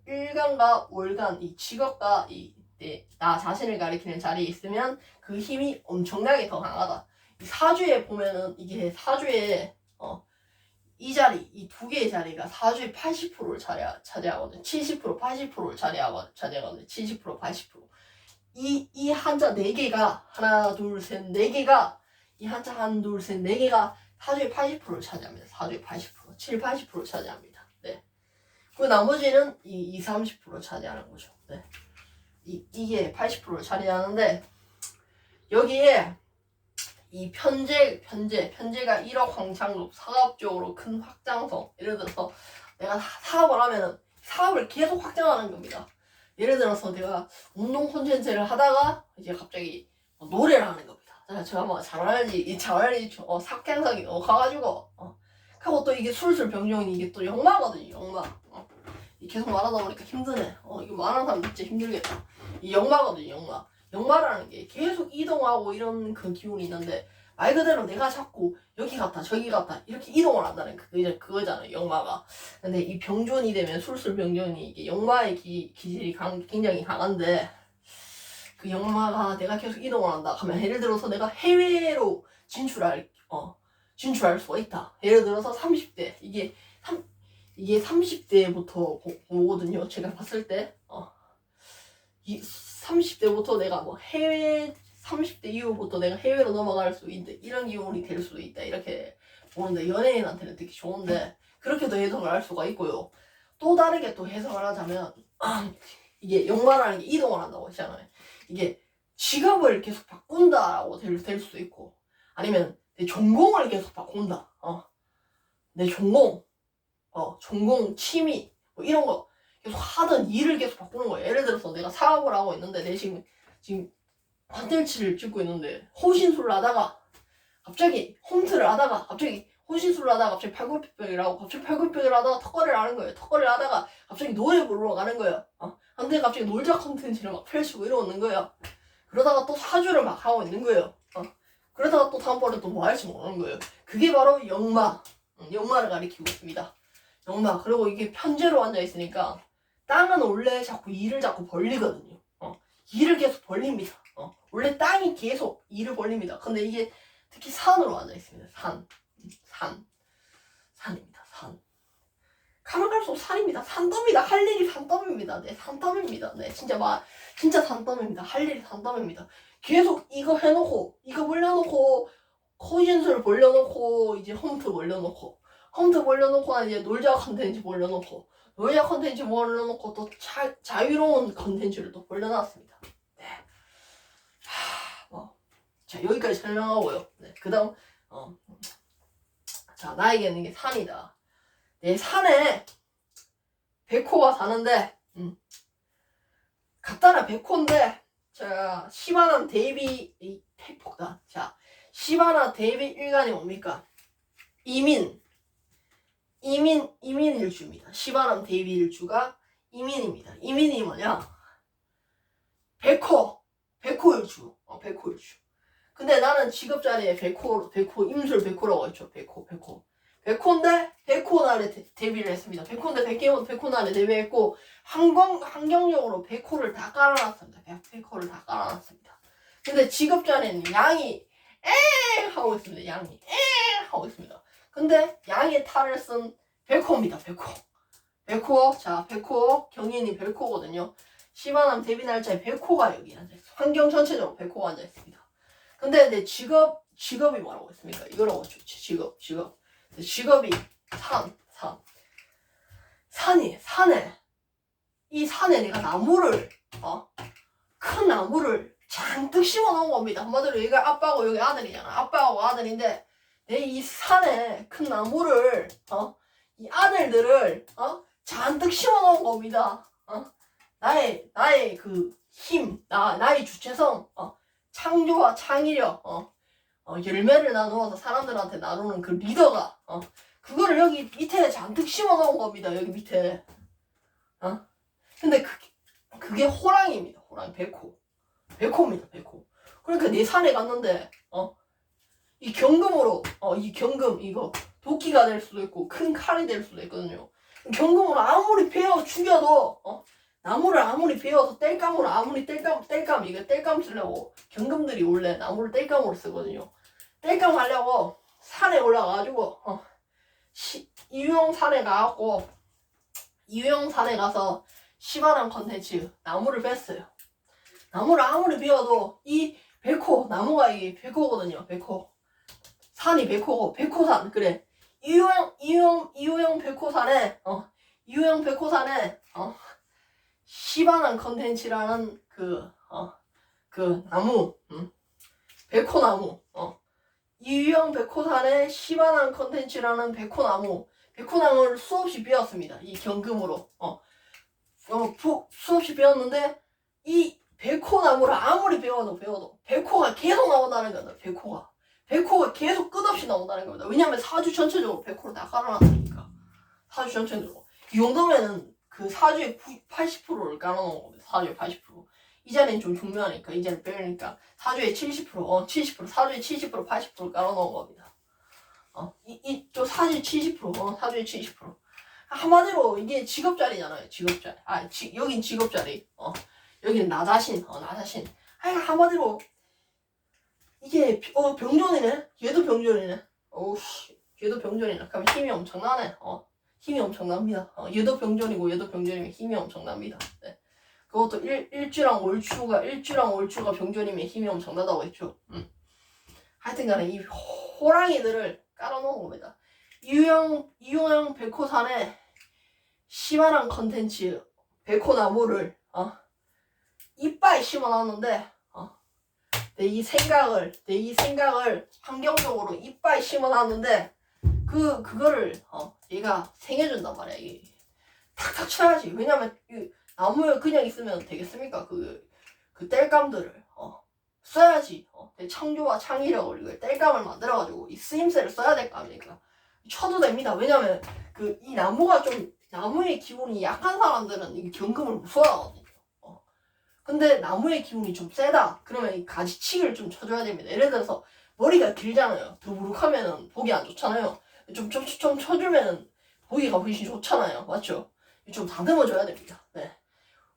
일간과 월간, 이 직업과 나 자신을 가리키는 자리에 있으면 그 힘이 엄청나게 더 강하다. 이 사주에 보면은 이게 사주에 이 자리, 이 두 개의 자리가 사주의 80%를 차지하거든요. 70%, 80%를 차지하거든요. 70%, 80%. 이 한자 4개가, 하나, 둘, 셋, 4개가, 이 한자 하나, 둘, 셋, 4개가 사주의 80%를 차지합니다. 사주의 80%, 7, 80%를 차지합니다. 네. 그 나머지는 이 30%를 차지하는 거죠. 네. 이게 80%를 차지하는데, 여기에 이 편제가 1억 황창급 사업적으로 큰 확장성. 예를 들어서 내가 사업을 하면은 사업을 계속 확장하는 겁니다. 예를 들어서 내가 운동 콘텐츠를 하다가 이제 갑자기 노래를 하는 겁니다. 제가 뭐 잘 알지 삭행성이 가가지고 하고 또 이게 술술 병정이 이게 또 역마거든요. 역마. 계속 말하다 보니까 힘드네. 이거 말하는 사람 진짜 힘들겠다. 이 역마거든요. 역마. 역마라는 게 계속 이동하고 이런 그 기운이 있는데 말 그대로 내가 자꾸 여기 갔다 저기 갔다 이렇게 이동을 한다는 그거잖아요. 역마가. 근데 이 병존이 되면 술술 병존이 이게 역마의 기질이 굉장히 강한데 그 역마가 내가 계속 이동을 한다 하면 예를 들어서 내가 해외로 진출할 수가 있다. 예를 들어서 30대 이게 30대부터 보거든요. 제가 봤을 때 이 30대부터 내가 뭐 해외 30대 이후부터 내가 해외로 넘어갈 수 있다 이런 기운이 될 수도 있다 이렇게 보는데 연예인한테는 특히 좋은데 그렇게도 해석을 할 수가 있고요. 또 다르게 또 해석을 하자면 이게 역마라는 게 이동을 한다고 했잖아요. 이게 직업을 계속 바꾼다라고 될 수도 있고 아니면 내 전공을 계속 바꾼다. 내 전공 취미 뭐 이런 거 계속 하던 일을 계속 바꾸는 거예요. 예를 들어서 내가 사업을 하고 있는데 내 지금 컨텐츠를 찍고 있는데 호신술을 하다가 갑자기 홈트를 하다가 갑자기 호신술을 하다가 갑자기 팔굽혀펴기를 하고 갑자기 팔굽혀펴기를 하다가 턱걸이를 하는 거예요. 턱걸이를 하다가 갑자기 노래 부르러 가는 거예요. 근데 갑자기 놀자 컨텐츠를 막 펼치고 이러는 거예요. 그러다가 또 사주를 막 하고 있는 거예요. 그러다가 또 다음번에 또 뭐 할지 모르는 거예요. 그게 바로 역마를 가리키고 있습니다. 역마. 그리고 이게 편제로 앉아 있으니까 땅은 원래 일을 자꾸 벌리거든요. 일을 계속 벌립니다. 원래 땅이 계속 일을 벌립니다. 근데 이게 특히 산으로 앉아 있습니다. 산입니다. 산. 가면 갈수록 산입니다. 산더미다. 할 일이 산더미입니다. 네, 산더미입니다. 네, 진짜 산더미입니다. 할 일이 산더미입니다. 계속 이거 해놓고, 이거 벌려놓고, 코신술 벌려놓고, 이제 홈트 벌려놓고, 이제 놀자 컨텐츠 벌려놓고, 또 자유로운 컨텐츠를 또 벌려놨습니다. 네. 자, 여기까지 설명하고요. 네, 그 다음, 자, 나에게는 이게 산이다. 내 산에 백호가 사는데, 갖다라 백호인데, 자, 시바나 대비, 팩폭다. 자, 시바나 대비 일간이 뭡니까? 이민일주입니다. 시바람 대비 일주가 이민입니다. 이민이 뭐냐? 백호일주. 백호일주. 근데 나는 직업 자리에 임술 백호라고 했죠. 백호인데 백호날에 데뷔를 했습니다. 백호날에 데뷔했고 환경적으로 백호를 다 깔아놨습니다. 백호를 다 깔아놨습니다. 근데 직업 자리에는 양이 하고 있습니다. 양이 하고 있습니다. 근데 양의 탈을 쓴 백호입니다. 백호. 자, 백호 경인이 백호거든요. 시바남 데뷔 날짜에 백호가 여기 앉아있어요. 환경 전체적으로 백호가 앉아있습니다. 근데 내 직업이 뭐라고 했습니까? 이거라고 했죠. 직업이 산에 내가 나무를 큰 나무를 잔뜩 심어 놓은 겁니다. 한마디로 여기가 아빠고 여기 아들이잖아. 아빠하고 아들인데 내 이 산에 큰 나무를 이 아들들을 잔뜩 심어 놓은 겁니다. 나의 그 힘, 나의 주체성, 창조와 창의력, 열매를 나누어서 사람들한테 나누는 그 리더가 그거를 여기 밑에 잔뜩 심어 놓은 겁니다. 여기 밑에 근데 그게 호랑이입니다. 호랑이, 백호입니다. 백호. 그러니까 내 산에 갔는데 이 경금으로 이 경금 이거 도끼가 될 수도 있고 큰 칼이 될 수도 있거든요. 경금으로 아무리 베어 죽여도 나무를 아무리 베어서 땔감으로 아무리 땔감 이거 땔감 쓰려고 경금들이 원래 나무를 땔감으로 쓰거든요. 땔감 하려고 산에 올라가가지고 이유영 산에 가서 시바란 컨텐츠 나무를 뺐어요. 나무를 아무리 베어도 이 백호 나무가 이게 백호거든요. 백호 산이 백호고 백호산 그래. 이유영 백호산에 시바난 컨텐츠라는 그 나무 백호나무 이유영 백호산에 시바난 컨텐츠라는 백호나무를 수없이 베었습니다. 이 경금으로 수없이 베었는데 이 백호나무를 아무리 베어도 백호가 계속 나온다는 겁니다. 백호가 계속 끝없이 나온다는 겁니다. 왜냐면 사주 전체적으로 백호를 다 깔아놨으니까. 사주 전체적으로. 이 정도면은 그 사주의 80%를 깔아놓은 겁니다. 사주의 80%. 이 자리는 좀 중요하니까, 이 자리 빼니까 사주의 70%, 사주의 70%, 80%를 깔아놓은 겁니다. 저 사주의 70%, 사주의 70%. 한마디로 이게 직업자리잖아요. 직업자리. 여긴 직업자리. 여긴 나 자신. 한마디로 이게 병존이네. 얘도 병존이네. 오우씨, 얘도 병존이네. 그럼 힘이 엄청나네. 힘이 엄청납니다. 얘도 병존이면 힘이 엄청납니다. 네. 그것도 일주랑 월추가 병존이면 힘이 엄청나다고 했죠. 하여튼간에 이 호랑이들을 깔아놓은 겁니다. 이유영 백호산에 시바란 컨텐츠 백호나무를 이빨 심어놨는데 내 이 생각을 환경적으로 이빨 심어놨는데 그거를 얘가 생해준단 말이야. 이게 탁탁 쳐야지. 왜냐면 나무에 그냥 있으면 되겠습니까? 그 땔감들을 써야지. 내 창조와 창의력을 이거 땔감을 만들어가지고 이 쓰임새를 써야 될 거 아닙니까? 쳐도 됩니다. 왜냐면 이 나무의 기운이 약한 사람들은 이 경금을 무서워하거든요. 근데 나무의 기운이 좀 세다. 그러면 이 가지치기를 좀 쳐줘야 됩니다. 예를 들어서 머리가 길잖아요. 더부룩하면은 보기 안 좋잖아요. 좀 쳐주면 보기가 훨씬 좋잖아요. 맞죠? 좀 다듬어줘야 됩니다. 네.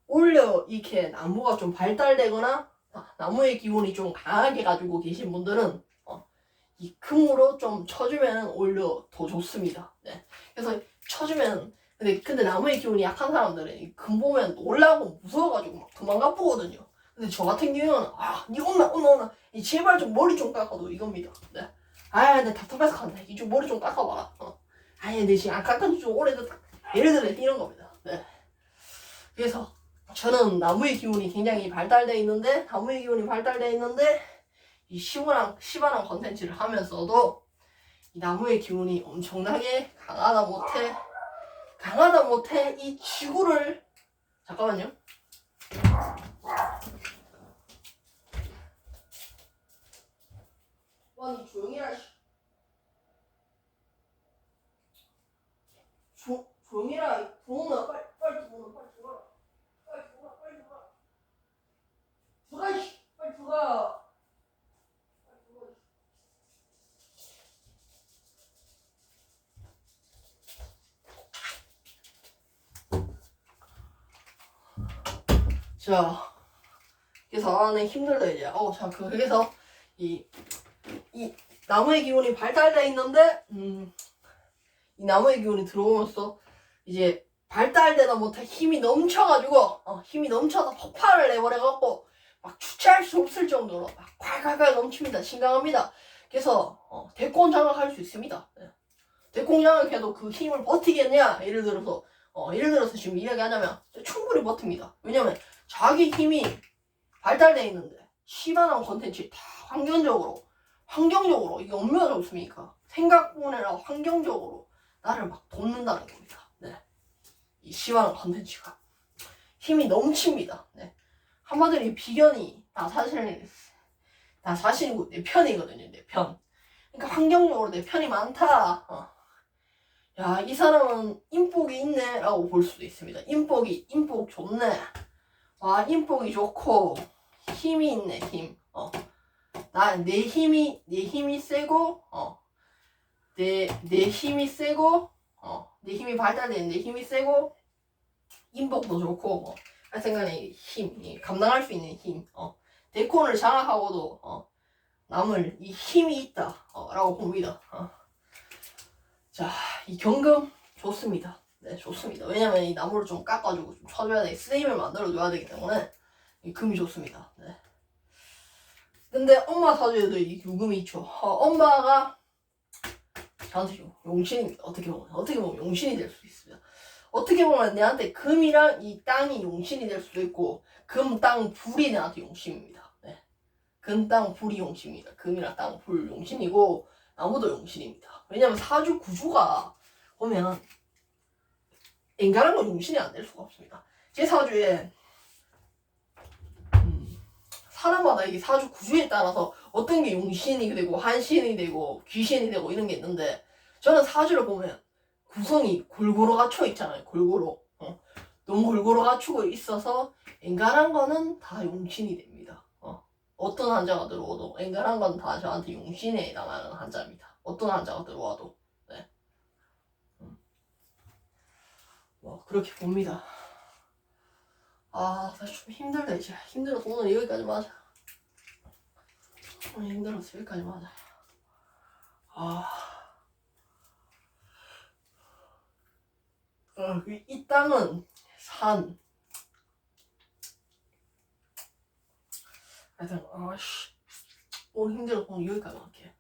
오히려 이렇게 나무가 좀 발달되거나 나무의 기운이 좀 강하게 가지고 계신 분들은 이 금으로 좀 쳐주면 오히려 더 좋습니다. 네. 그래서 쳐주면 근데 나무의 기운이 약한 사람들은 이 금 보면 놀라고 무서워가지고 막 도망가 보거든요. 근데 저 같은 경우는 니 온나 제발 좀 머리 좀 깎아도 이겁니다. 네. 내 답답해서 간다. 이 좀 머리 좀 깎아봐라. 내 지금 안 깎은 지 좀 오래됐다. 예를 들어 이런 겁니다. 네. 그래서 저는 나무의 기운이 굉장히 발달돼 있는데 이 시바랑 컨텐츠를 하면서도 이 나무의 기운이 엄청나게 강하다 못해 이 지구를 잠깐만요. 니 조용히라. 조용히라. 들어오나 빨리 들어와라. 빨리 들어가. 자, 그래서 힘들다 이제. 그래서 이 나무의 기운이 발달돼 있는데 이 나무의 기운이 들어오면서 이제 발달되다 못해 힘이 넘쳐서 폭발을 내버려갖고 막 주체할 수 없을 정도로 막 콸콸콸 넘칩니다. 심각합니다. 그래서 대권 장악할 수 있습니다. 네. 대권 장악해도 그 힘을 버티겠냐? 예를 들어서 지금 이야기하자면 충분히 버팁니다. 왜냐면 자기 힘이 발달돼 있는데 시바나 컨텐츠 다 환경적으로 이게 얼마나 좋습니까? 생각뿐 아니라 환경적으로 나를 막 돕는다는 겁니다. 네. 이 시바나 컨텐츠가 힘이 넘칩니다. 네. 한마디로 이 비견이 나 사실이고 내 편이거든요. 내 편. 그러니까 환경적으로 내 편이 많다. 야, 이 사람은 인복이 있네 라고 볼 수도 있습니다. 인복 좋네. 와, 인복이 좋고 힘이 있네. 힘. 내 힘이 세고 내 힘이 세고 내 힘이 발달된 내 힘이 세고 인복도 좋고 할 생각에 힘, 감당할 수 있는 힘. 대권을 장악하고도 남을 이 힘이 있다 라고 봅니다. 자, 이 경금 좋습니다. 네, 좋습니다. 왜냐면 이 나무를 좀 깎아주고 좀 쳐줘야 돼. 스레임을 만들어줘야 되기 때문에 이 금이 좋습니다. 네. 근데 엄마 사주에도 이 유금이 있죠. 엄마가 저한테 용신입니다. 어떻게 보면 용신이 될 수도 있습니다. 어떻게 보면 내한테 금이랑 이 땅이 용신이 될 수도 있고 금, 땅, 불이 내한테 용신입니다. 네. 금, 땅, 불이 용신입니다. 금이랑 땅, 불 용신이고 나무도 용신입니다. 왜냐면 사주 구조가 보면 인간한 건 용신이 안 될 수가 없습니다. 제 사주에 사람마다 이게 사주 구조에 따라서 어떤 게 용신이 되고 한신이 되고 귀신이 되고 이런 게 있는데 저는 사주를 보면 구성이 골고루 갖춰 있잖아요. 골고루 너무 골고루 갖추고 있어서 인간한 거는 다 용신이 됩니다. 어떤 한자가 들어와도 인간한 건 다 저한테 용신에 해당하는 한자입니다. 어떤 한자가 들어와도 네. 뭐 그렇게 봅니다. 나 좀 힘들다 이제. 힘들어서 오늘 여기까지만 하자. 오늘 힘들어서 여기까지만 하자. 이 땅은 산. 하여튼 오늘 힘들어서 오늘 여기까지 할게.